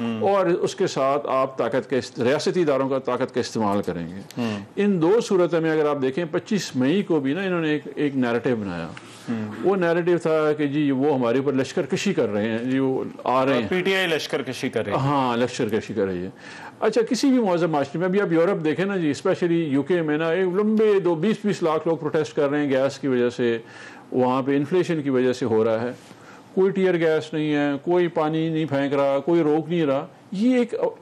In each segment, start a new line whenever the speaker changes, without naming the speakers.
اور اس کے ساتھ آپ طاقت کے ریاستی اداروں کا طاقت کا استعمال کریں گے. ان دو صورتوں میں اگر آپ دیکھیں 25 مئی کو بھی نا انہوں نے ایک نیریٹو بنایا. وہ نیریٹو تھا کہ جی وہ ہمارے اوپر لشکر کشی کر رہے ہیں, جی وہ آ رہے ہیں,
پی ٹی آئی لشکر کشی کر رہی ہے.
ہاں لشکر کشی کر رہی ہے. اچھا کسی بھی مہذب معاشرے میں ابھی آپ یورپ دیکھیں نا جی, اسپیشلی یو کے میں نا ایک لمبے 20 لاکھ لوگ پروٹیسٹ کر رہے ہیں گیس کی وجہ سے, وہاں پہ انفلیشن کی وجہ سے ہو رہا ہے. کوئی ٹیئر گیس نہیں ہے, کوئی پانی نہیں پھینک رہا, کوئی روک نہیں رہا.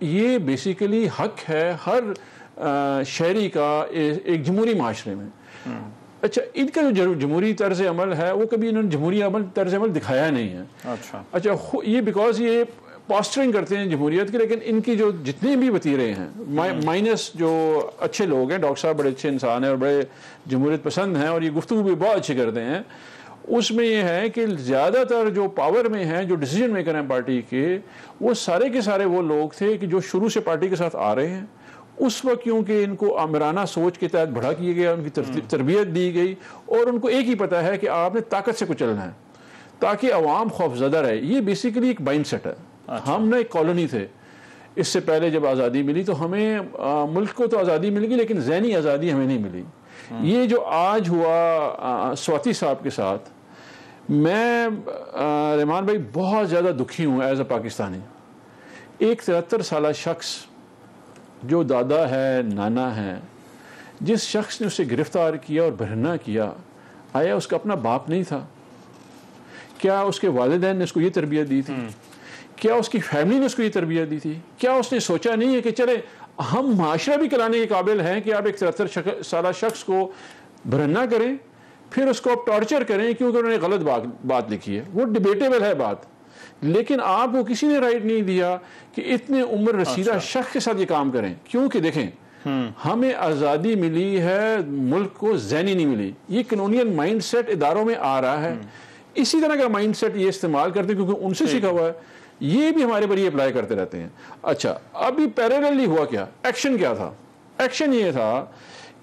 یہ بیسیکلی حق ہے ہر شہری کا ایک جمہوری معاشرے میں. اچھا ان کا جو جمہوری طرز عمل ہے وہ کبھی انہوں نے جمہوری طرز عمل دکھایا نہیں ہے. اچھا یہ بیکاز یہ پاسٹرنگ کرتے ہیں جمہوریت کے, لیکن ان کی جو جتنے بھی وتیرے ہیں مائنس جو اچھے لوگ ہیں, ڈاکٹر صاحب بڑے اچھے انسان ہیں اور بڑے جمہوریت پسند ہیں اور یہ گفتگو بھی بہت اچھی کرتے ہیں, اس میں یہ ہے کہ زیادہ تر جو پاور میں ہیں, جو ڈیسیجن میکر ہیں پارٹی کے, وہ سارے کے سارے وہ لوگ تھے کہ جو شروع سے پارٹی کے ساتھ آ رہے ہیں. اس وقت کیونکہ ان کو آمرانہ سوچ کے تحت بڑھا کیا گیا, ان کی تربیت دی گئی, اور ان کو ایک ہی پتہ ہے کہ آپ نے طاقت سے کچلنا ہے تاکہ عوام خوف زدہ رہے. یہ بیسیکلی ایک مائنڈ سیٹ ہے. ہم نا ایک کالونی تھے اس سے پہلے, جب آزادی ملی تو ہمیں ملک کو تو آزادی مل گئی لیکن ذہنی آزادی ہمیں نہیں ملی. یہ جو آج ہوا سواتی صاحب کے ساتھ, میں رحمان بھائی بہت زیادہ دکھی ہوں ایز اے پاکستانی. ایک 73 سالہ شخص جو دادا ہے, نانا ہے, جس شخص نے اسے گرفتار کیا اور برہنہ کیا, آیا اس کا اپنا باپ نہیں تھا؟ کیا اس کے والدین نے اس کو یہ تربیت دی تھی؟ کیا اس کی فیملی نے اس کو یہ تربیت دی تھی؟ کیا اس نے سوچا نہیں ہے کہ چلے ہم معاشرہ بھی کرانے کے قابل ہیں کہ آپ ایک 73 سالہ شخص کو برہنہ کریں, پھر اس کو آپ ٹارچر کریں کیونکہ انہوں نے غلط بات لکھی ہے. وہ ڈیبیٹیبل ہے بات, لیکن آپ کو کسی نے رائٹ نہیں دیا کہ اتنے عمر رسیدہ شخص کے ساتھ یہ کام کریں. کیونکہ دیکھیں ہمیں آزادی ملی ہے, ملک کو ذہنی نہیں ملی. یہ کلونیل مائنڈ سیٹ اداروں میں آ رہا ہے. اسی طرح کا مائنڈ سیٹ یہ استعمال کرتے ہیں کیونکہ ان سے سیکھا ہوا ہے, یہ بھی ہمارے پر یہ اپلائی کرتے رہتے ہیں. اچھا ابھی پیراللی ہوا کیا, ایکشن کیا تھا؟ ایکشن یہ تھا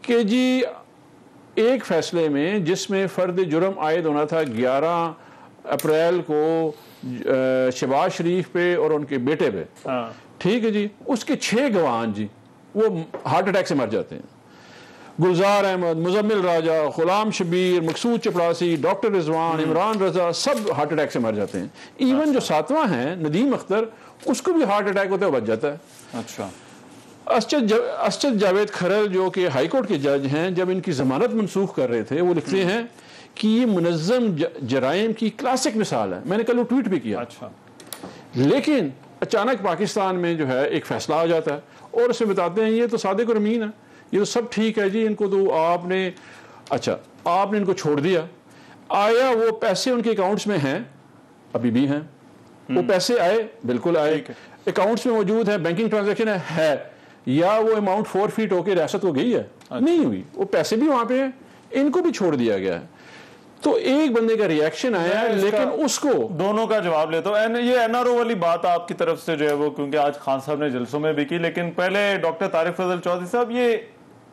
کہ جی ایک فیصلے میں جس میں فرد جرم عائد ہونا تھا 11 اپریل کو شہباز شریف پہ اور ان کے بیٹے پہ, ٹھیک ہے جی, اس کے 6 گواہ جی وہ ہارٹ اٹیک سے مر جاتے ہیں. گلزار احمد, مزمل راجہ, غلام شبیر, مقصود چپڑاسی, ڈاکٹر رضوان, عمران رضا, سب ہارٹ اٹیک سے مر جاتے ہیں. ایون جو 7واں ہیں ندیم اختر, اس کو بھی ہارٹ اٹیک ہوتا ہے, بچ جاتا ہے.
اچھا
اسجد جاوید کھرل جو کہ ہائی کورٹ کے جج ہیں, جب ان کی ضمانت منسوخ کر رہے تھے, وہ لکھتے ہیں کہ یہ منظم جرائم کی کلاسک مثال ہے. میں نے کل وہ ٹویٹ بھی کیا. لیکن اچانک پاکستان میں جو ہے ایک فیصلہ آ جاتا ہے اور اسے بتاتے ہیں یہ تو صادق اور امین ہے, یہ تو سب ٹھیک ہے جی, ان کو تو آپ نے ان کو چھوڑ دیا. آیا وہ پیسے ان کے اکاؤنٹس میں ہیں, ابھی بھی ہیں وہ پیسے, آئے بالکل آئے, اکاؤنٹس میں موجود ہیں, بینکنگ ٹرانزیکشن ہے, یا وہ اماؤنٹ 4 فیٹ ہو کے ریاست کو گئی ہے؟ نہیں ہوئی. وہ پیسے بھی وہاں پہ ہیں, ان کو بھی چھوڑ دیا گیا ہے. تو ایک بندے کا ریئیکشن آیا ہے, لیکن اس کو
دونوں کا جواب لیتا ہوں. یہ این آر او والی بات آپ کی طرف سے جو ہے وہ, کیونکہ آج خان صاحب نے جلسوں میں بھی کی, لیکن پہلے ڈاکٹر طارق فضل چودھری صاحب, یہ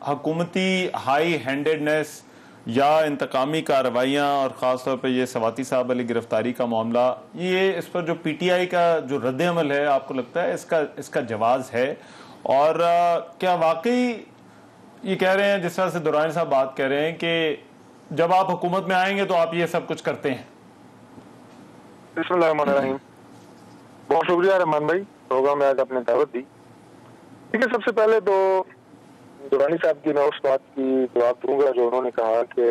حکومتی ہائی ہینڈڈنیس یا انتقامی کارروائیاں اور خاص طور پہ یہ سواتی صاحب والی گرفتاری کا معاملہ, یہ اس پر جو پی ٹی آئی کا جو رد عمل ہے, آپ کو لگتا ہے اس کا جواز ہے؟ اور کیا واقعی یہ کہہ رہے ہیں جس طرح سے درانی صاحب بات کہہ رہے ہیں کہ جب آپ حکومت میں آئیں گے تو آپ یہ سب کچھ کرتے ہیں؟
بسم اللہ الرحمن الرحیم. بہت شکریہ رحمان بھائی, پروگرام میں آج آپ نے دعوت دی. ٹھیک ہے, سب سے پہلے تو درانی صاحب کی میں اس بات کی جواب دوں گا جو انہوں نے کہا کہ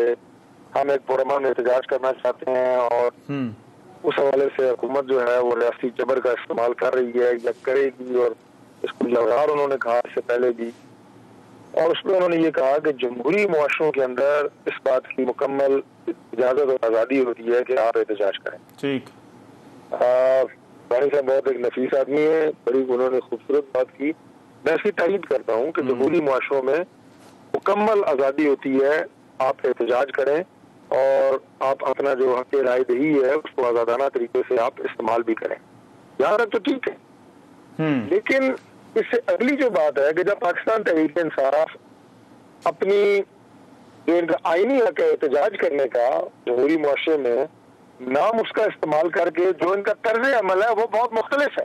ہم ایک پرامن احتجاج کرنا چاہتے ہیں اور اس حوالے سے حکومت جو ہے وہ ریاستی جبر کا استعمال کر رہی ہے یا کرے گی, اور اس کو لگار انہوں نے کہا اس سے پہلے بھی. اور اس میں انہوں نے یہ کہا کہ جمہوری معاشروں کے اندر اس بات کی مکمل اجازت اور آزادی ہوتی ہے کہ آپ احتجاج کریں.
ٹھیک.
بانی صاحب بہت ایک نفیس آدمی ہے, بڑی انہوں نے خوبصورت بات کی. میں اس کی تائید کرتا ہوں کہ جمہوری معاشروں میں مکمل آزادی ہوتی ہے, آپ احتجاج کریں اور آپ اپنا جو حق رائے دہی ہے اس کو آزادانہ طریقے سے آپ استعمال بھی کریں. یہاں تک تو ٹھیک ہے, لیکن اس سے اگلی جو بات ہے کہ جب پاکستان تحریک انصاف اپنی جو ان کا آئینی حق ہے احتجاج کرنے کا جمہوری معاشرے میں, نام اس کا استعمال کر کے جو ان کا طرز عمل ہے وہ بہت مختلف ہے.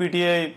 PTI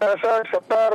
65, 70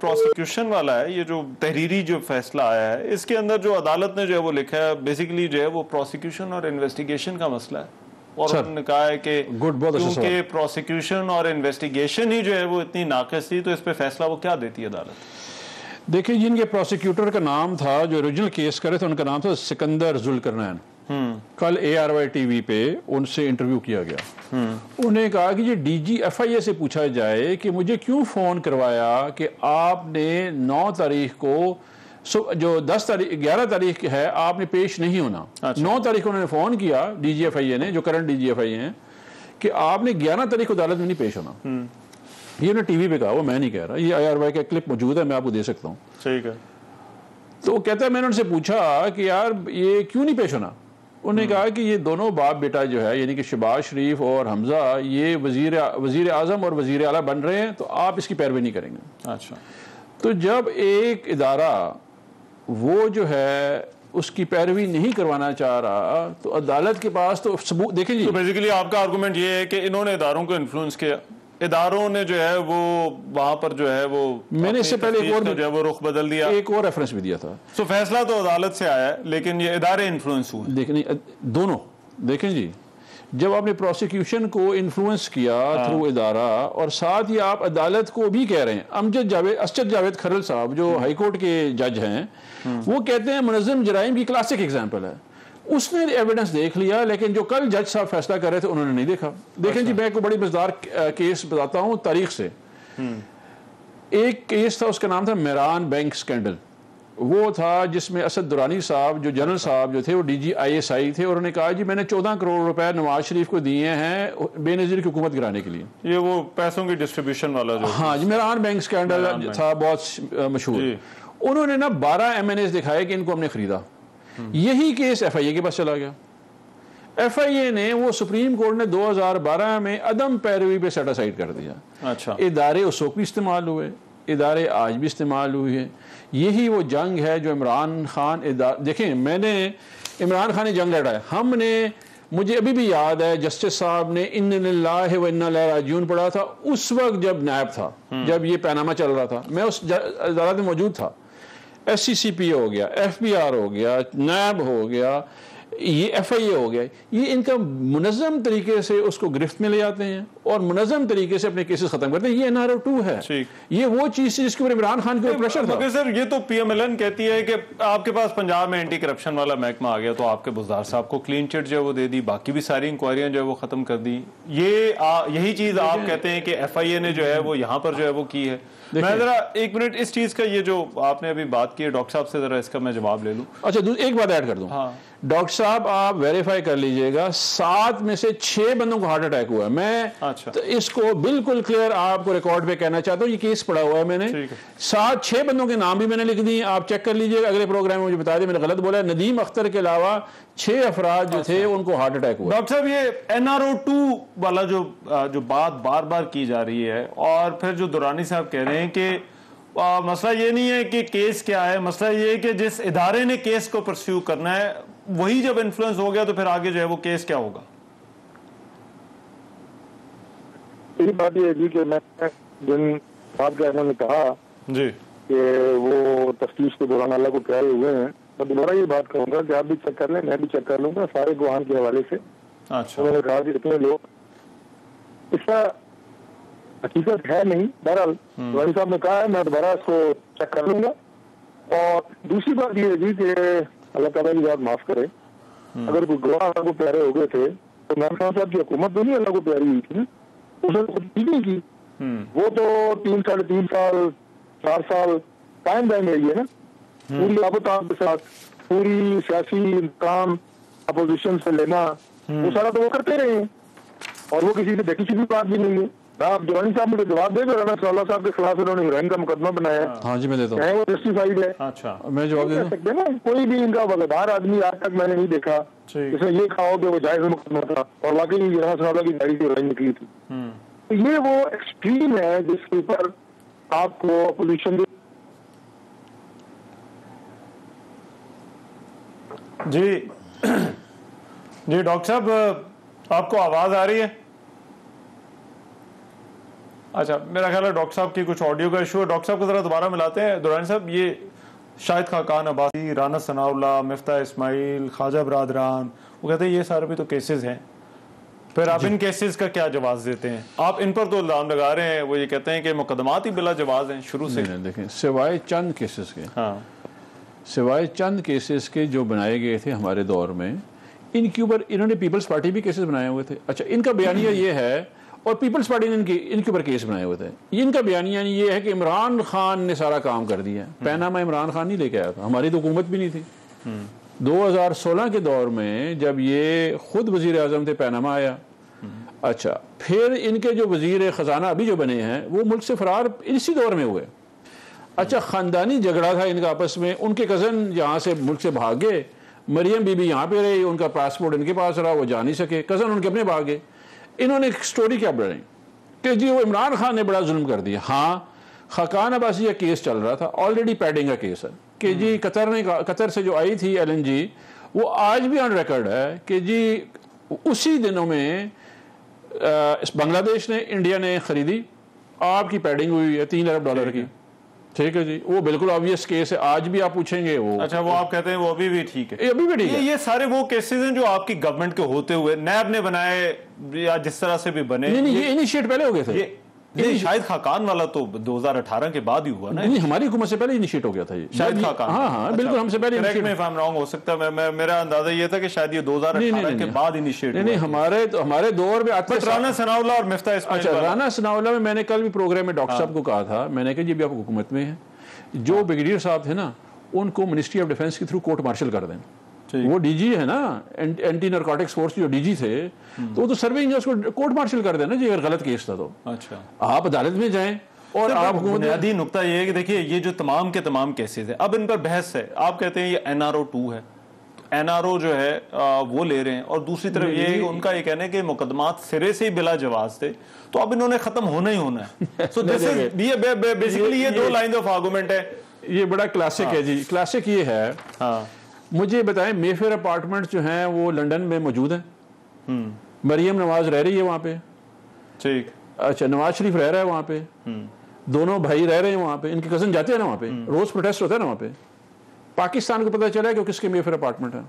پروسیکیوشن والا ہے، یہ جو تحریری جو فیصلہ آیا ہے اس کے اندر جو عدالت نے جو ہے وہ لکھا ہے بیسیکلی جو ہے وہ پروسیکیوشن اور انویسٹیگیشن کا مسئلہ ہے، اور انہوں نے کہا ہے کہ کیونکہ پروسیکیوشن اور انویسٹیگیشن ہی جو ہے وہ اتنی ناقص تھی تو اس پہ فیصلہ وہ کیا دیتی ہے عدالت؟
دیکھیں جن کے پروسیکیوٹر کا نام تھا جو اوریجنل کیس کرے تھے ان کا نام تھا سکندر ذوالقرنین. کل ARY ٹی وی پہ ان سے انٹرویو کیا گیا. انہوں نے کہا کہ یہ DG FIA سے پوچھا جائے کہ مجھے کیوں فون کروایا کہ آپ نے 9 تاریخ کو جو 11 تاریخ ہے آپ نے پیش نہیں ہونا. 9 تاریخ کو انہوں نے فون کیا DG FIA نے، جو کرنٹ DG FIA ہیں، کہ آپ نے 11 تاریخ کو عدالت میں نہیں پیش ہونا. یہ انہوں نے ٹی وی پہ کہا، وہ میں نہیں کہہ رہا، یہ IRY کا کلپ موجود ہے، میں آپ کو دے سکتا ہوں.
ٹھیک ہے.
تو وہ کہتا ہے میں نے ان سے پوچھا کہ یار یہ کیوں نہیں پیش ہونا. انہوں نے کہا کہ یہ دونوں باپ بیٹا جو ہے یعنی کہ شہباز شریف اور حمزہ یہ وزیر اعظم اور وزیر اعلیٰ بن رہے ہیں تو آپ اس کی پیروی نہیں کریں گے.
اچھا.
تو جب ایک ادارہ وہ جو ہے اس کی پیروی نہیں کروانا چاہ رہا تو عدالت کے پاس تو ثبوت دیکھیں جی.
تو بیسیکلی آپ کا آرگومنٹ یہ ہے کہ انہوں نے اداروں کو انفلوئنس کیا، اداروں نے جو ہے وہ وہاں پر جو ہے وہ
میں نے اس سے پہلے ایک اور
جو ہے وہ رخ بدل دیا،
ایک اور ریفرنس بھی دیا تھا.
سو فیصلہ تو عدالت سے آیا ہے لیکن یہ ادارے انفلوئنس ہوئے.
دیکھیں دونوں دیکھیں جی، جب آپ نے پروسیکیوشن کو انفلوئنس کیا تھرو ادارہ اور ساتھ ہی آپ عدالت کو بھی کہہ رہے ہیں. اسجد جاوید کھرل صاحب جو ہائی کورٹ کے جج ہیں وہ کہتے ہیں منظم جرائم کی کلاسک ایگزامپل ہے. اس نے ایویڈنس دیکھ لیا لیکن جو کل جج صاحب فیصلہ کر رہے تھے انہوں نے نہیں دیکھا. دیکھیں جی میں کو بڑی مزدار کیس بتاتا ہوں تاریخ سے. ایک کیس تھا اس کا نام تھا میران بینک سکینڈل. وہ تھا جس میں اسد درانی صاحب جو جنرل صاحب جو تھے وہ DG ISI تھے اور انہوں نے کہا جی میں نے 14 کروڑ روپے نواز شریف کو دیے ہیں بے نظیر کی حکومت گرانے کے لیے.
یہ وہ پیسوں کی ڈسٹریبیوشن والا جو
ہاں جی میران بینک سکینڈل تھا بہت مشہور. انہوں نے نا 12 MNAs دکھائے کہ ان کو ہم نے خریدا. یہی کیس FIA کے پاس چلا گیا. FIA نے وہ سپریم کورٹ نے 2012 میں عدم پیروی پہ سیٹ اسائڈ کر دیا.
اچھا.
ادارے اس وقت بھی استعمال ہوئے، ادارے آج بھی استعمال ہوئے ہیں. یہی وہ جنگ ہے جو عمران خان دیکھیں میں نے عمران خان نے جنگ لڑا ہے. ہم نے مجھے ابھی بھی یاد ہے جسٹس صاحب نے ان للہ و انا الیہ راجعون پڑھا تھا اس وقت جب نائب تھا، جب یہ پیناما چل رہا تھا. میں اس عدالت میں موجود تھا. SCCP ہو گیا، FBR ہو گیا، نیب ہو گیا، یہ FIA ہو گیا، یہ ان کا منظم طریقے سے اس کو گرفت میں لے آتے ہیں اور منظم طریقے سے اپنے کیسز ختم کرتے ہیں. یہ NRO2 ہے. یہ وہ چیز تھی جس کے اوپر عمران خان کے اوپر پریشر تھا.
سر یہ تو PMLN کہتی ہے کہ آپ کے پاس پنجاب میں اینٹی کرپشن والا محکمہ آ گیا تو آپ کے بزدار صاحب کو کلین چٹ جو ہے وہ دے دی، باقی بھی ساری انکوائریاں جو ہے وہ ختم کر دی. یہی چیز آپ کہتے ہیں کہ FIA نے جو ہے وہ یہاں پر جو ہے وہ کی ہے. میں ذرا ایک منٹ اس چیز کا یہ جو آپ نے ابھی بات کی ہے ڈاکٹر صاحب سے ذرا اس کا میں جواب لے لوں.
اچھا ایک بات ایڈ کر دوں. ڈاکٹر صاحب آپ ویریفائی کر لیجئے گا 7 میں سے 6 بندوں کو ہارٹ اٹیک ہوا ہے. میں اس کو بالکل کلیئر آپ کو ریکارڈ پہ کہنا چاہتا ہوں، یہ کیس پڑھا ہوا ہے میں نے. 6 بندوں کے نام بھی میں نے لکھ دیے، آپ چیک کر لیجئے گا. اگلے پروگرام میں مجھے بتا دیں میں نے غلط بولا ہے. ندیم اختر کے علاوہ 6 افراد جو تھے ان کو ہارٹ اٹیک ہوا.
ڈاکٹر صاحب یہ NRO2 والا جو بات بار بار کی جا رہی ہے اور پھر جو دورانی صاحب کہہ رہے ہیں کہ مسئلہ یہ نہیں ہے کہ کیس کیا ہے، مسئلہ یہ ہے کہ جس ادارے نے کیس کو پرسیو کرنا ہے وہی جب انفلوئنس ہو گیا تو پھر آگے جو ہے وہ کیس کیا ہوگا.
یہ بات یہ ہے کہ میں جن صاحب کے نے کہا
جی
کہ وہ تفتیش کے دوران اللہ کو کہہ رہے ہوئے ہیں، میں دوبارہ یہ بات کہوں گا کہ آپ بھی چیک کر لیں، میں بھی چیک کر لوں گا سارے گواہان کے حوالے سے. انہوں نے کہا کہ اتنے لوگ اس کا حقیقت ہے نہیں. بہرحال دوانی صاحب نے کہا ہے میں دوبارہ اس کو چیک کر لوں گا. اور دوسری بات یہ ہے جی کہ اللہ تعالیٰ کی بات معاف کرے، اگر کوئی گواہ اللہ کو پیارے ہو گئے تھے تو عمران خان صاحب کی حکومت تو نہیں اللہ کو پیاری ہوئی تھی نا، اس نے خود ٹھیک نہیں کی. وہ تو 3 ساڑھے 3 سال 4 سال قائم رہیں رہی ہے نا، پوری آبتاب کے ساتھ پوری سیاسی کام اپوزیشن سے لینا وہ سارا تو وہ کرتے رہے ہیں اور وہ کسی سے دیکھی سی بھی بات بھی نہیں ہے. آپ جوانی صاحب مجھے جواب دے گا رانا صلی اللہ صاحب کے خلاف انہوں نے ہیروئن کا مقدمہ بنایا ہے.
ہاں جی میں دیتا ہوں.
وہ جسٹیفائیڈ ہے.
اچھا
میں جواب دے سکتے
ہیں نا. کوئی بھی ان کا وفادار آدمی آج تک میں نے نہیں دیکھا جس نے یہ کہا ہو کہ وہ جائز مقدمہ تھا اور واقعی رانا صلی اللہ کی گاڑی کی ہیروئن نکلی تھی. تو یہ وہ ایکسٹریم ہے جس کے اوپر آپ کو اپوزیشن
جی ڈاکٹر صاحب آپ کو آواز آ رہی ہے؟ اچھا میرا خیال ہے ڈاکٹر صاحب کی کچھ آڈیو کا ایشو ہے, ڈاکٹر صاحب کو ذرا دوبارہ ملاتے ہیں. درانی صاحب, یہ شاہد خاقان عباسی, رانا ثناء اللہ, مفتاح اسماعیل, خواجہ برادران, وہ کہتے ہیں یہ سارے بھی تو کیسز ہیں, پھر آپ ان کیسز کا کیا جواز دیتے ہیں؟ آپ ان پر تو الزام لگا رہے ہیں, وہ یہ کہتے ہیں کہ مقدمات ہی بلا جواز ہیں شروع سے.
دیکھیں سوائے چند کیسز کے,
ہاں
سوائے چند کیسز کے جو بنائے گئے تھے ہمارے دور میں, ان کے اوپر انہوں نے پیپلز پارٹی بھی کیسز بنائے ہوئے تھے. اچھا ان کا بیانیہ یہ ہے, اور پیپلز پارٹی نے ان کے اوپر کیس بنائے ہوئے تھے, ان کا بیانیہ یہ ہے کہ عمران خان نے سارا کام کر دیا. پیناما عمران خان نہیں لے کے آیا تھا, ہماری تو حکومت بھی نہیں تھی. 2016 کے دور میں جب یہ خود وزیر اعظم تھے پیناما آیا. اچھا پھر ان کے جو وزیر خزانہ ابھی جو بنے ہیں وہ ملک سے فرار اسی دور میں ہوئے. اچھا خاندانی جھگڑا تھا ان کا آپس میں, ان کے کزن یہاں سے ملک سے بھاگ گئے, مریم بی بی یہاں پہ رہی, ان کا پاسپورٹ ان کے پاس رہا, وہ جا نہیں سکے, کزن ان کے اپنے بھاگ گئے. انہوں نے ایک سٹوری کیا بنائی کہ جی وہ عمران خان نے بڑا ظلم کر دیا. ہاں خاقان عباسی کا کیس چل رہا تھا, آلریڈی پیڈنگ کا کیس ہے کہ جی قطر سے جو آئی تھی LNG, وہ آج بھی آن ریکارڈ ہے کہ جی اسی دنوں میں بنگلہ دیش نے, انڈیا نے خریدی, آپ کی پیڈنگ ہوئی ہے $3 ارب کی. ٹھیک ہے جی, وہ بالکل آبویس کیس ہے, آج بھی آپ پوچھیں گے وہ.
اچھا وہ آپ کہتے ہیں وہ ابھی بھی ٹھیک ہے,
ابھی بھی ٹھیک ہے.
یہ سارے وہ کیسز ہیں جو آپ کی گورنمنٹ کے ہوتے ہوئے نیب نے بنائے یا جس طرح سے بھی بنے.
نہیں یہ انیشیٹ پہلے ہو گئے تھے.
نہیں شاہد خاقان والا تو 2018 کے بعد ہی ہوا نا.
نہیں ہماری حکومت سے پہلے انیشیٹ ہو گیا تھا یہ
شاہد خاقان.
ہاں بالکل ہم سے پہلے.
Correct me if I am wrong, ہو سکتا ہے, میرا اندازہ یہ تھا کہ شاید یہ 2018 کے بعد انیشیٹ ہوا.
نہیں ہمارے دور میں
رانا ثناء اللہ اور مفتاح اسماعیل.
اچھا رانا ثناء اللہ میں نے کل بھی پروگرام میں ڈاکٹر صاحب کو کہا تھا, میں نے کہا جی بھی آپ حکومت میں ہیں, جو بریگیڈیئر صاحب تھے نا ان کو منسٹری آف ڈیفنس کے تھرو کورٹ مارشل کر دیں. وہ ڈی جی ہے نا, اینٹی نارکوٹکس فورس جو ڈی جی تھے, تو وہ تو سرونگ ہے, اس کو کورٹ مارشل کر دیں نا جی اگر غلط کیس تھا تو.
اچھا
آپ عدالت میں جائیں. اور آپ
بنیادی نقطہ یہ ہے کہ دیکھیے یہ جو تمام کے تمام کیسز ہیں, اب ان پر بحث ہے. آپ کہتے ہیں یہ NRO 2 ہے, NRO جو ہے وہ لے رہے ہیں, اور دوسری طرف یہ ہے کہ ان کا یہ کہنا ہے کہ مقدمات سرے سے ہی بلا جواز تھے, تو اب انہوں نے ختم ہونا ہی ہونا ہے. سو دس از بیسیکلی یہ 2 لائنز آف آرگومنٹ ہے.
یہ بڑا کلاسک ہے جی. کلاسک یہ ہے, مجھے بتائیں مے فیئر اپارٹمنٹ جو ہیں وہ لنڈن میں موجود ہیں, مریم نواز رہ رہی ہے وہاں پہ.
ٹھیک.
اچھا نواز شریف رہ رہا ہے وہاں پہ, دونوں بھائی رہ رہے ہیں وہاں پہ, ان کے کزن جاتے ہیں نا وہاں پہ, روز پروٹیسٹ ہوتا ہے نا وہاں پہ. پاکستان کو پتہ چلا ہے کہ کس کے مے فیئر اپارٹمنٹ ہے.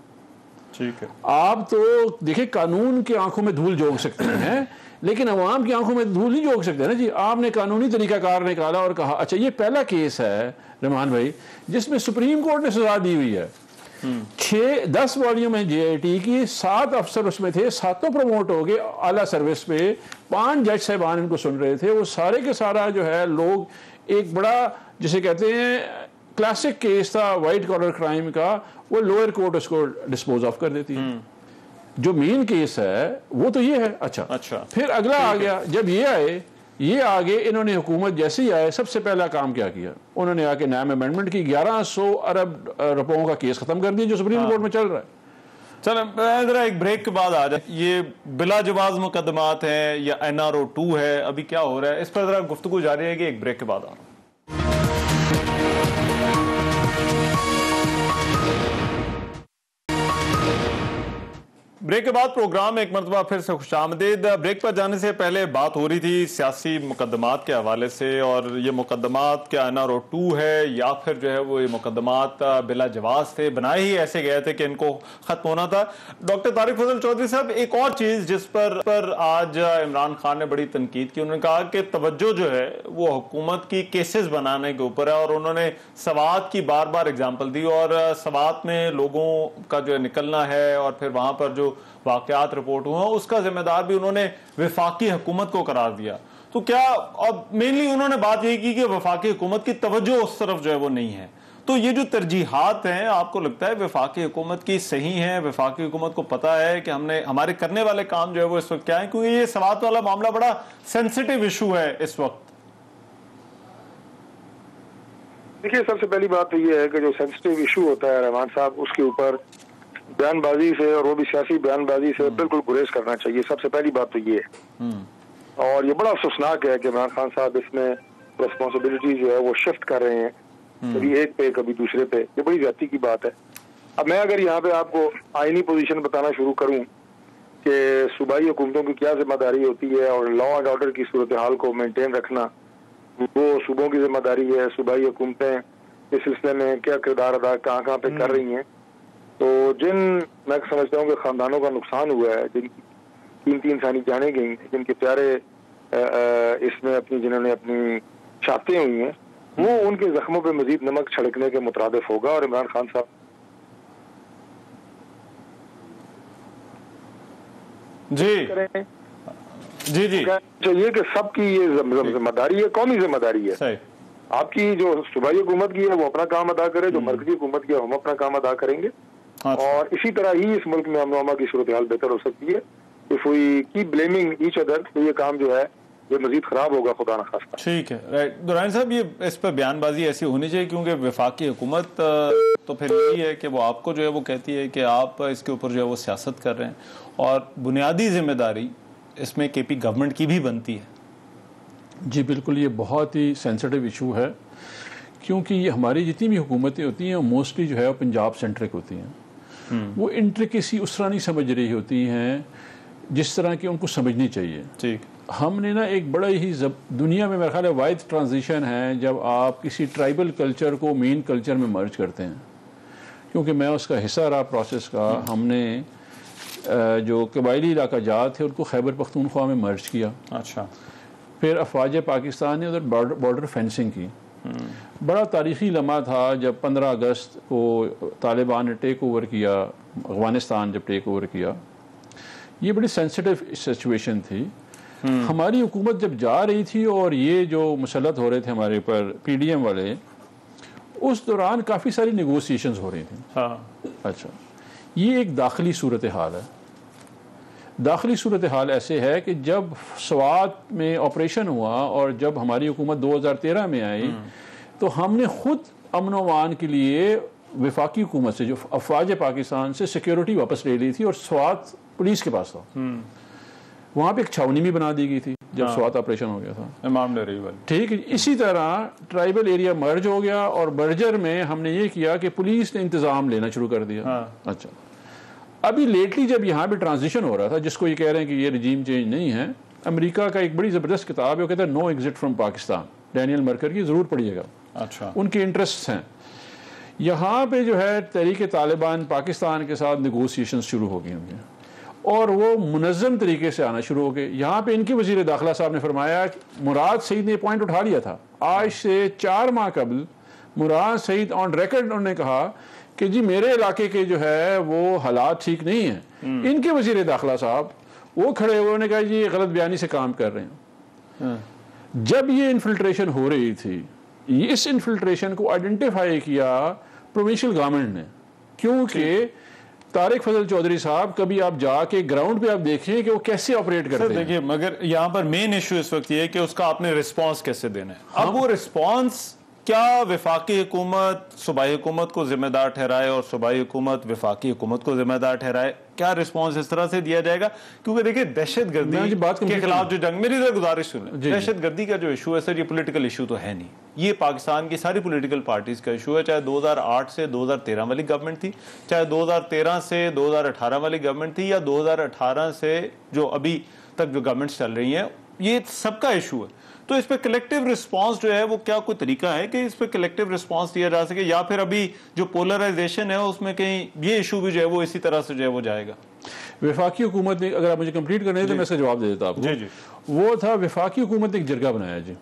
ٹھیک ہے.
آپ تو دیکھیں قانون کی آنکھوں میں دھول جھونک سکتے ہیں, لیکن عوام کی آنکھوں میں دھول نہیں جھونک سکتے نا جی. آپ نے قانونی طریقہ کار نکالا اور کہا اچھا یہ پہلا کیس ہے رحمان بھائی جس میں سپریم کورٹ نے سزا دی ہوئی ہے. 10 والیوم ہے JIT کی, 7 افسر اس میں تھے, 7 پروموٹ ہو گئے اعلیٰ سروس پہ, 5 جج صاحبان ان کو سن رہے تھے. وہ سارے کے سارا جو ہے لوگ, ایک بڑا جسے کہتے ہیں کلاسک کیس تھا وائٹ کالر کرائم کا, وہ لوئر کورٹ اس کو ڈسپوز آف کر دیتی ہے. جو مین کیس ہے وہ تو یہ ہے. اچھا پھر اگلا آ گیا, جب یہ آگے انہوں نے حکومت جیسے ہی آئے سب سے پہلا کام کیا انہوں نے آ کے نام امینڈمنٹ کی, 1100 ارب روپوں کا کیس ختم کر دیا جو سپریم کورٹ میں چل رہا ہے.
چلیں ذرا ایک بریک کے بعد آ جائیں. یہ بلا جواز مقدمات ہیں یا NRO 2 ہے, ابھی کیا ہو رہا ہے اس پر ذرا گفتگو جاری رہے گی. ایک بریک کے بعد آ رہا ہوں. بریک کے بعد پروگرام ایک مرتبہ پھر سے خوش آمدید. بریک پر جانے سے پہلے بات ہو رہی تھی سیاسی مقدمات کے حوالے سے, اور یہ مقدمات کیا NRO 2 ہے یا پھر جو ہے وہ یہ مقدمات بلا جواز تھے, بنائے ہی ایسے گئے تھے کہ ان کو ختم ہونا تھا. ڈاکٹر طارق فضل چودھری صاحب, ایک اور چیز جس پر آج عمران خان نے بڑی تنقید کی, انہوں نے کہا کہ توجہ جو ہے وہ حکومت کی کیسز بنانے کے اوپر ہے, اور انہوں نے سوات کی بار بار اگزامپل دی, اور سوات میں لوگوں کا جو نکلنا ہے اور پھر وہاں پر جو واقعات رپورٹ ہوئے ہیں اس کا ذمہ دار بھی انہوں نے وفاقی حکومت کو قرار دیا. تو کیا اب مینلی انہوں نے بات یہ کی کہ وفاقی حکومت کی توجہ اس طرف جو ہے وہ نہیں ہے, تو یہ جو ترجیحات ہیں آپ کو لگتا ہے وفاقی حکومت کی صحیح ہیں؟ وفاقی حکومت کو پتا ہے کہ ہمارے کرنے والے کام جو ہے وہ اس وقت کیا ہے, کیونکہ یہ سوات والا معاملہ بڑا سینسیٹیو ایشو ہے اس وقت.
دیکھیے سب سے پہلی بات تو یہ ہے کہ جو سینسیٹیو ایشو ہوتا ہے رحمان صاحب, اس کے اوپر بیان بازی سے, اور وہ بھی سیاسی بیان بازی سے, بالکل گریز کرنا چاہیے. سب سے پہلی بات تو یہ ہے. اور یہ بڑا افسوسناک ہے کہ عمران خان صاحب اس میں ریسپانسبلٹی جو ہے وہ شفٹ کر رہے ہیں, کبھی ایک پہ کبھی دوسرے پہ. یہ بڑی زیادتی کی بات ہے. اب میں اگر یہاں پہ آپ کو آئینی پوزیشن بتانا شروع کروں کہ صوبائی حکومتوں کی کیا ذمہ داری ہوتی ہے اور لا اینڈ آرڈر کی صورتحال کو مینٹین رکھنا وہ صوبوں کی ذمہ داری ہے. صوبائی حکومتیں اس سلسلے میں کیا کردار ادا کہاں پہ کر رہی ہیں. تو میں سمجھتا ہوں کہ خاندانوں کا نقصان ہوا ہے, جن کی قیمتی انسانی جانیں گئی, جن کے پیارے اس میں جنہوں نے اپنی شہادتیں ہوئی ہیں, وہ ان کے زخموں پہ مزید نمک چھڑکنے کے مترادف ہوگا. اور عمران خان صاحب
جی
چاہیے کہ سب کی یہ ذمہ داری ہے, قومی ذمہ داری ہے. آپ کی جو صوبائی حکومت کی ہے وہ اپنا کام ادا کرے, جو مرکزی حکومت کی ہے ہم اپنا کام ادا کریں گے, اور اسی طرح ہی اس ملک میں امن و امان کی صورتحال بہتر ہو سکتی ہے. If we keep blaming each other تو یہ کام جو ہے یہ مزید خراب ہوگا خدا نخواستہ.
ٹھیک ہے, رائٹ. درانی صاحب یہ اس پر بیان بازی ایسی ہونی چاہیے کیونکہ وفاقی حکومت تو پھر یہی ہے کہ وہ آپ کو جو ہے وہ کہتی ہے کہ آپ اس کے اوپر جو ہے وہ سیاست کر رہے ہیں, اور بنیادی ذمہ داری اس میں کے پی گورنمنٹ کی بھی بنتی ہے.
جی بالکل, یہ بہت ہی سینسٹیو ایشو ہے کیونکہ یہ ہماری جتنی بھی حکومتیں ہوتی ہیں موسٹلی جو ہے وہ پنجاب سینٹرک ہوتی ہیں. وہ انٹریکیسی اس طرح نہیں سمجھ رہی ہوتی ہیں جس طرح کی ان کو سمجھنی چاہیے.
ٹھیک,
ہم نے نا ایک بڑا ہی دنیا میں میرا خیال ہے واحد ٹرانزیشن ہے جب آپ کسی ٹرائبل کلچر کو مین کلچر میں مرج کرتے ہیں, کیونکہ میں اس کا حصہ رہا پروسیس کا. ہم نے جو قبائلی علاقہ جات تھے ان کو خیبر پختونخوا میں مرج کیا.
اچھا,
پھر افواج پاکستان نے ادھر بارڈر فینسنگ کی. بڑا تاریخی لمحہ تھا جب 15 اگست کو طالبان نے ٹیک اوور کیا افغانستان, جب ٹیک اوور کیا. یہ بڑی سینسٹیو سچویشن تھی. ہماری حکومت جب جا رہی تھی اور یہ جو مسلط ہو رہے تھے ہمارے اوپر پی ڈی ایم والے, اس دوران کافی ساری نیگوسیشنز ہو رہی تھیں. اچھا, یہ ایک داخلی صورتحال ہے. داخلی صورتحال ایسے ہے کہ جب سوات میں آپریشن ہوا اور جب ہماری حکومت 2013 میں آئی تو ہم نے خود امن و امان کے لیے وفاقی حکومت سے جو افواج پاکستان سے سیکیورٹی واپس لے لی تھی, اور سوات پولیس کے پاس تھا. وہاں پہ ایک چھاونی بھی بنا دی گئی تھی جب سوات آپریشن ہو گیا تھا,
امام ڈیری والی.
ٹھیک ہے, اسی طرح ٹرائبل ایریا مرج ہو گیا, اور برجر میں ہم نے یہ کیا کہ پولیس نے انتظام لینا شروع کر دیا. اچھا, ابھی لیٹلی جب یہاں پہ ٹرانزیشن ہو رہا تھا, جس کو یہ کہہ رہے ہیں کہ یہ رجیم چینج نہیں ہے, امریکہ کا ایک بڑی زبردست کتاب ہے, وہ کہتا ہے نو ایگزٹ فرام پاکستان, ڈینیل مرکر کی, ضرور پڑھیے گا.
اچھا,
ان کے انٹرسٹس ہیں. یہاں پہ جو ہے تحریک طالبان پاکستان کے ساتھ نیگوسیشن شروع ہو گئی ہوں گے, اور وہ منظم طریقے سے آنا شروع ہو گئے. یہاں پہ ان کے وزیر داخلہ صاحب نے فرمایا, مراد سعید نے پوائنٹ اٹھا لیا تھا آج سے 4 ماہ قبل. مراد سعید آن ریکارڈ انہوں نے کہا کہ جی میرے علاقے کے جو ہے وہ حالات ٹھیک نہیں ہیں. ان کے وزیر داخلہ صاحب وہ کھڑے ہوئے, انہوں نے کہا جی یہ غلط بیانی سے کام کر رہے ہیں. جب یہ انفلٹریشن ہو رہی تھی, اس انفلٹریشن کو آئیڈینٹیفائی کیا پروونشل گورنمنٹ نے, کیونکہ طارق فضل چودھری صاحب کبھی آپ جا کے گراؤنڈ پہ آپ دیکھیں کہ وہ کیسے آپریٹ کرتے ہیں.
دیکھیے, مگر یہاں پر مین ایشو اس وقت یہ ہے کہ اس کا آپ نے رسپانس کیسے دینا ہے. اب وہ رسپانس کیا وفاقی حکومت صوبائی حکومت کو ذمہ دار ٹھہرائے اور صوبائی حکومت وفاقی حکومت کو ذمہ دار ٹھہرائے, کیا رسپانس اس طرح سے دیا جائے گا؟ کیونکہ دیکھیں دہشت گردی کے خلاف جو جنگ, میری گزارش سنیں, دہشت گردی کا جو ایشو ہے سر, یہ پولیٹیکل ایشو تو ہے نہیں. یہ پاکستان کی ساری پولیٹیکل پارٹیز کا ایشو ہے, چاہے 2008 سے 2013 والی گورنمنٹ تھی, چاہے 2013 سے 2018 والی گورنمنٹ تھی, یا 2018 سے جو ابھی تک جو گورنمنٹس چل رہی ہیں, یہ سب کا ایشو ہے. تو اس پہ کلیکٹیو رسپانس جو ہے وہ کیا کوئی طریقہ ہے کہ اس پہ کلیکٹیو رسپانس دیا جا سکے, یا پھر ابھی جو پولرائزیشن ہے اس میں کہیں یہ ایشو بھی جو ہے وہ اسی طرح سے جو ہے وہ جائے گا؟
وفاقی حکومت نے, اگر آپ مجھے کمپلیٹ کرنے تو میں اس کا جواب دے دیتا آپ کو.
جی,
وہ تھا وفاقی حکومت نے ایک جرگہ بنایا جی,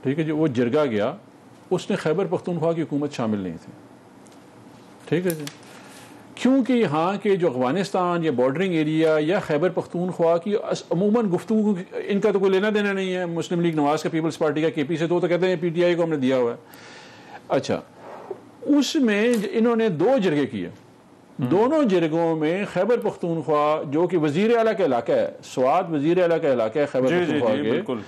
ٹھیک ہے جی. وہ جرگہ گیا, اس نے خیبر پختونخوا کی حکومت شامل نہیں تھی, ٹھیک ہے جی, کیونکہ یہاں کے جو افغانستان یا بارڈرنگ ایریا یا خیبر پختونخوا کی عموماً گفتگو ان کا تو کوئی لینا دینا نہیں ہے مسلم لیگ نواز کا, پیپلز پارٹی کا, کے پی سے, تو کہتے ہیں پی ٹی آئی کو ہم نے دیا ہوا ہے. اچھا, اس میں انہوں نے 2 جرگے کیے. دونوں جرگوں میں خیبر پختونخوا جو کہ وزیر اعلیٰ کا علاقہ ہے, سوات وزیر اعلیٰ کا علاقہ ہے خیبر پختونخوا کے,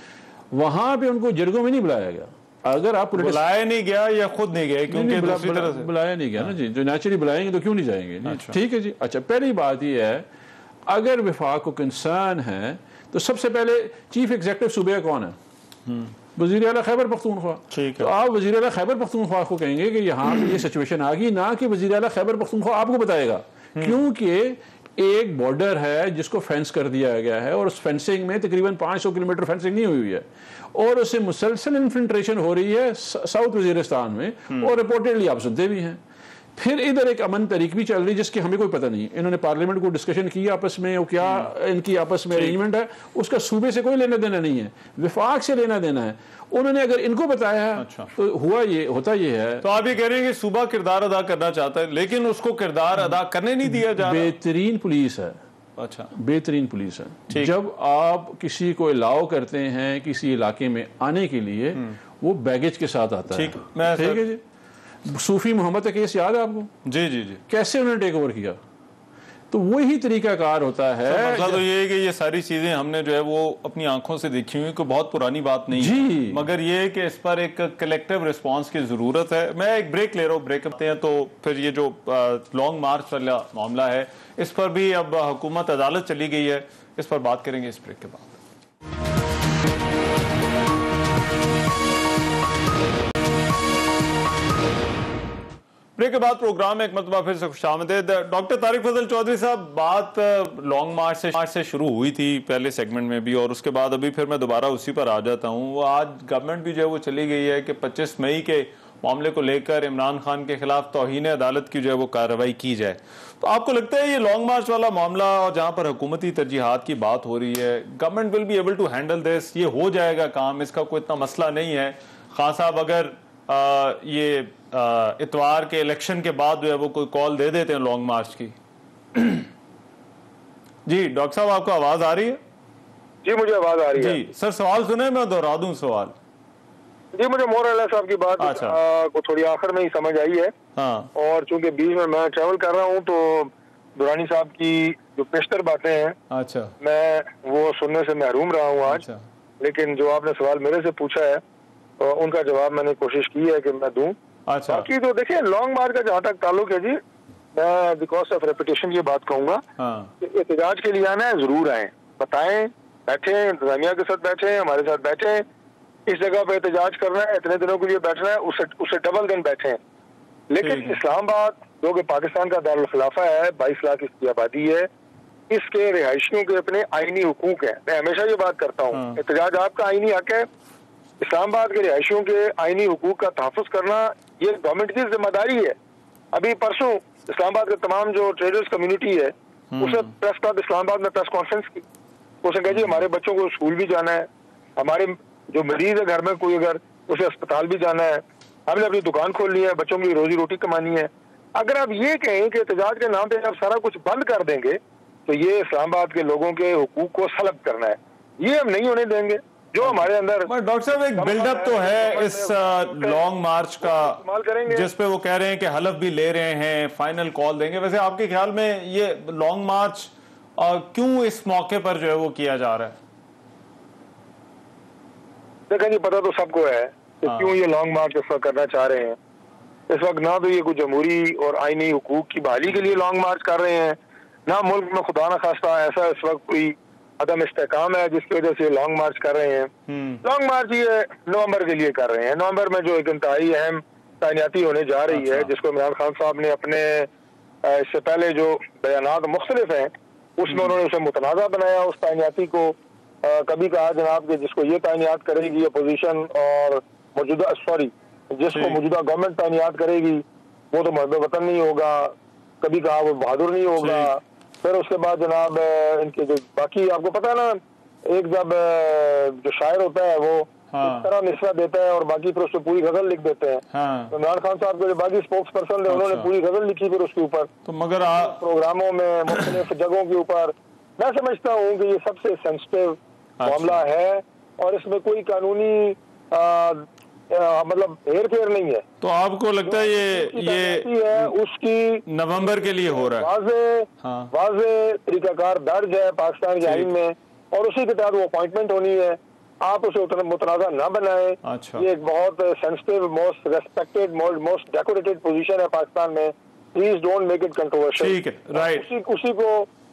وہاں پہ ان کو جرگوں میں نہیں بلایا گیا. اگر آپ
بلایا نہیں گیا یا خود نہیں گئے, کیونکہ دوسری طرح سے
بلایا نہیں گیا نا جی, جو نیچرلی بلائیں گے تو کیوں نہیں جائیں گے. ٹھیک ہے جی. اچھا, پہلی بات یہ ہے اگر وفاق کو کنسرن ہے تو سب سے پہلے چیف ایگزیکٹو صوبے کون ہے؟ وزیر اعلیٰ خیبر پختونخوا. تو آپ وزیر اعلیٰ خیبر پختونخوا کو کہیں گے کہ یہاں یہ سچویشن آ گئی, نہ کہ وزیر اعلیٰ خیبر پختونخوا آپ کو بتائے گا, کیونکہ ایک بارڈر ہے جس کو فینس کر دیا گیا ہے اور اس فینسنگ میں تقریباً 500 کلومیٹر فینسنگ نہیں ہوئی ہے اور اسے مسلسل انفلٹریشن ہو رہی ہے ساؤتھ وزیرستان میں اور رپورٹڈلی آپ سنتے بھی ہیں. پھر ادھر ایک امن تحریک بھی چل رہی ہے جس کی ہمیں کوئی پتہ نہیں. انہوں نے پارلیمنٹ کو ڈسکشن کی آپس میں, وہ کیا ان کی آپس میں ارینجمنٹ ہے, اس کا صوبے سے کوئی لینا دینا نہیں ہے, وفاق سے لینا دینا ہے. انہوں نے اگر ان کو بتایا تو ہوتا یہ ہے.
تو آپ یہ کہہ رہے ہیں کہ صوبہ کردار ادا کرنا چاہتا ہے لیکن اس کو کردار ادا کرنے نہیں دیا جا رہا.
بہترین پولیس ہے.
اچھا,
بہترین پولیس ہے. جب آپ کسی کو الاؤ کرتے ہیں کسی علاقے میں آنے کے لیے, وہ بیگیج کے ساتھ آتا ہے. ٹھیک ہے جی. صوفی محمد کا کیس یاد ہے آپ کو؟
جی جی جی.
کیسے انہوں نے ٹیک اوور کیا؟ تو وہی طریقہ کار ہوتا ہے.
مسئلہ تو یہ ہے کہ یہ ساری چیزیں ہم نے جو ہے وہ اپنی آنکھوں سے دیکھی ہوئی, کوئی بہت پرانی بات نہیں ہے, مگر یہ ہے کہ اس پر ایک کلیکٹیو رسپانس کی ضرورت ہے. میں ایک بریک لے رہا ہوں, بریک کرتے ہیں تو پھر یہ جو لانگ مارچ والا معاملہ ہے اس پر بھی اب حکومت عدالت چلی گئی ہے, اس پر بات کریں گے اس بریک کے بعد. بریک کے بعد پروگرام میں ایک مرتبہ پھر سے خوش آمدید. ڈاکٹر طارق فضل چودھری صاحب, بات لانگ مارچ سے شروع ہوئی تھی پہلے سیگمنٹ میں بھی, اور اس کے بعد ابھی پھر میں دوبارہ اسی پر آ جاتا ہوں. وہ آج گورنمنٹ بھی جو ہے وہ چلی گئی ہے کہ 25 مئی کے معاملے کو لے کر عمران خان کے خلاف توہین عدالت کی جو ہے وہ کارروائی کی جائے. تو آپ کو لگتا ہے یہ لانگ مارچ والا معاملہ اور جہاں پر حکومتی ترجیحات کی بات ہو رہی ہے, government will be able to handle this, یہ ہو جائے گا کام, اس کا کوئی اتنا مسئلہ نہیں ہے؟ خان صاحب اگر یہ اتوار کے الیکشن کے بعد جو ہے وہ کوئی کال دے دیتے ہیں لانگ مارچ کی. جی ڈاکٹر صاحب آپ کو آواز آ رہی ہے؟
جی مجھے آواز آ رہی ہے.
جی سر سوال سنیں, میں دوہرا دوں سوال.
جی مجھے مور اللہ صاحب کی بات کو تھوڑی آخر میں ہی سمجھ آئی ہے, اور چونکہ بیچ میں ٹریول کر رہا ہوں تو درانی صاحب کی جو پیشتر باتیں ہیں میں وہ سننے سے محروم رہا ہوں آج, لیکن جو آپ نے سوال میرے سے پوچھا ہے ان کا جواب میں نے کوشش کی ہے کہ میں دوں. باقی تو دیکھیں لانگ مارچ کا جہاں تک تعلق ہے جی, میں بیکاز آف ریپیٹیشن یہ بات کہوں گا کہ احتجاج کے لیے آنا ہے, ضرور آئیں, بتائیں, بیٹھیں, انتظامیہ کے ساتھ بیٹھیں, ہمارے ساتھ بیٹھیں, اس جگہ پہ احتجاج کرنا ہے, اتنے دنوں کے لیے بیٹھنا ہے, اسے ڈبل دن بیٹھیں. لیکن اسلام آباد جو کہ پاکستان کا دارالخلافہ ہے, 22 لاکھ اس کی آبادی ہے, اس کے رہائشیوں کے اپنے آئینی حقوق ہیں. میں ہمیشہ یہ بات کرتا ہوں, احتجاج آپ کا آئینی حق ہے, اسلام آباد کے رہائشیوں کے آئینی حقوق کا تحفظ کرنا یہ گورنمنٹ کی ذمہ داری ہے. ابھی پرسوں اسلام آباد کے تمام جو ٹریڈرز کمیونٹی ہے اسے پریس کلب اسلام آباد میں پریس کانفرنس کی, اس نے کہا جی ہمارے بچوں کو اسکول بھی جانا ہے, ہمارے جو مریض ہے گھر میں کوئی اگر اسے اسپتال بھی جانا ہے, ہم نے اپنی دکان کھول لی ہے, بچوں کی روزی روٹی کمانی ہے. اگر آپ یہ کہیں کہ احتجاج کے نام پہ آپ سارا کچھ بند کر دیں گے تو یہ اسلام آباد کے لوگوں کے حقوق کو سلب کرنا ہے, یہ ہم نہیں ہونے دیں گے. جو ہمارے اندر
ڈاکٹر صاحب ایک بلڈ اپ تو ہے اس لانگ مارچ کا جس پہ وہ کہہ رہے ہیں کہ حلف بھی لے رہے ہیں, فائنل کال دیں گے. ویسے آپ کے خیال میں یہ لانگ مارچ کیوں اس موقع پر جو ہے وہ کیا جا رہا ہے؟
دیکھیں جی پتہ تو سب کو ہے کہ کیوں یہ لانگ مارچ اس وقت کرنا چاہ رہے ہیں. اس وقت نہ تو یہ کوئی جمہوری اور آئینی حقوق کی بحالی کے لیے لانگ مارچ کر رہے ہیں, نہ ملک میں خدا نہ خواستہ ایسا اس وقت کوئی عدم استحکام ہے جس کی وجہ سے لانگ مارچ کر رہے ہیں. لانگ مارچ یہ نومبر کے لیے کر رہے ہیں. نومبر میں جو ایک انتہائی اہم تعیناتی ہونے جا رہی ہے, جس کو عمران خان صاحب نے اپنے اس سے پہلے جو بیانات مختلف ہیں اس میں انہوں نے اسے متنازع بنایا. اس تعیناتی کو کبھی کہا جناب کہ جس کو یہ تعینات کرے گی اپوزیشن اور جس کو موجودہ گورنمنٹ تعینات کرے گی وہ تو محب وطن نہیں ہوگا, کبھی کہا وہ بہادر نہیں ہوگا. پھر اس کے بعد جناب ان کے جو باقی آپ کو پتا ہے نا, ایک جب جو شاعر ہوتا ہے وہ اس طرح مصرع دیتا ہے اور باقی پھر اس پہ پوری غزل لکھ دیتے ہیں. عمران خان صاحب کے جو باقی اسپوکس پرسن ہیں انہوں نے پوری غزل لکھی پھر اس کے اوپر,
تو مگر
پروگراموں میں مختلف جگہوں کے اوپر. میں سمجھتا ہوں کہ یہ سب سے سینسٹیو معاملہ ہے اور اس میں کوئی قانونی مطلب ہیر پھیر نہیں ہے.
تو آپ کو لگتا ہے یہ
اس کی
نومبر کے لیے ہو رہا ہے,
واضح طریقہ کار درج ہے پاکستان کے آئین میں, اور اسی کے تحت وہ اپوائنٹمنٹ ہونی ہے. آپ اسے متنازع نہ بنائیں. یہ ایک بہت sensitive, most respected, most decorated position ہے پاکستان میں. Please don't make it controversial.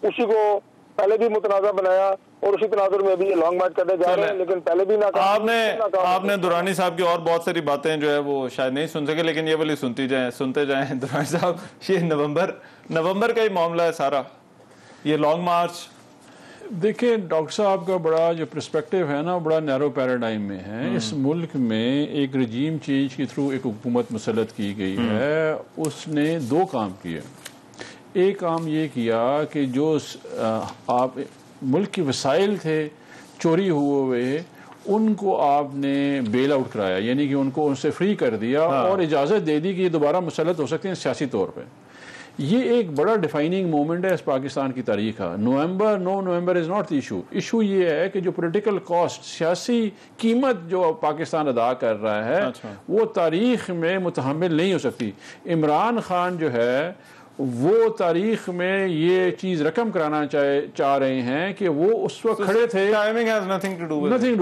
اسی کو پہلے بھی متنازع بنایا اور اسی تناظر میں بھی یہ لانگ مارچ کرنے جا رہے ہیں, لیکن پہلے بھی
آپ نے درانی صاحب کی اور بہت ساری باتیں جو ہے وہ شاید نہیں سن سکے, لیکن یہ والی سنتے جائیں. درانی صاحب یہ نومبر کا ہی معاملہ ہے سارا, یہ لانگ مارچ؟
دیکھیں ڈاکٹر صاحب کا بڑا جو پرسپیکٹیو ہے نا بڑا نیرو پیراڈائم میں ہے. اس ملک میں ایک رجیم چینج کے تھرو ایک حکومت مسلط کی گئی ہے. اس نے دو کام کیے. ایک کام یہ کیا کہ جو آپ ملک کے وسائل تھے چوری ہوئے ان کو آپ نے بیل آؤٹ کرایا, یعنی کہ ان کو ان سے فری کر دیا اور اجازت دے دی کہ یہ دوبارہ مسلط ہو سکتے ہیں سیاسی طور پہ. یہ ایک بڑا ڈیفائننگ مومنٹ ہے اس پاکستان کی تاریخ کا. November is not the issue. Issue یہ ہے کہ جو پولیٹیکل کاسٹ, سیاسی قیمت جو پاکستان ادا کر رہا ہے وہ تاریخ میں متحمل نہیں ہو سکتی. عمران خان جو ہے وہ تاریخ میں یہ چیز رقم کرانا چاہ رہے ہیں کہ وہ اس وقت کھڑے تھے.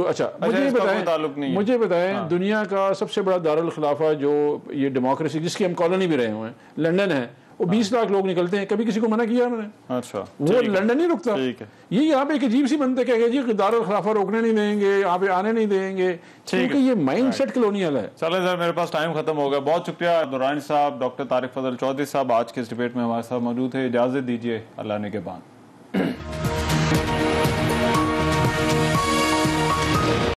اچھا مجھے بتائیں دنیا کا سب سے بڑا دارالخلافہ جو یہ ڈیموکریسی جس کی ہم کالونی بھی رہے ہوئے ہیں لنڈن ہے, وہ 20 لاکھ لوگ نکلتے ہیں, کبھی کسی کو منع کیا انہوں نے؟
اچھا
وہ لنڈن نہیں رکتا. یہ یہاں پہ ایک عجیب سی بنتے کہ جی دارالخلافہ روکنے نہیں دیں گے, یہاں پہ آنے نہیں دیں گے, کیونکہ یہ مائنڈ سیٹ کلونیل ہے.
چلیں سر میرے پاس ٹائم ختم ہو گیا. بہت شکریہ درانی صاحب, ڈاکٹر طارق فضل چودھری صاحب آج کے اس ڈیبیٹ میں ہمارے ساتھ موجود ہے. اجازت دیجیے, اللہ نے کے بعد.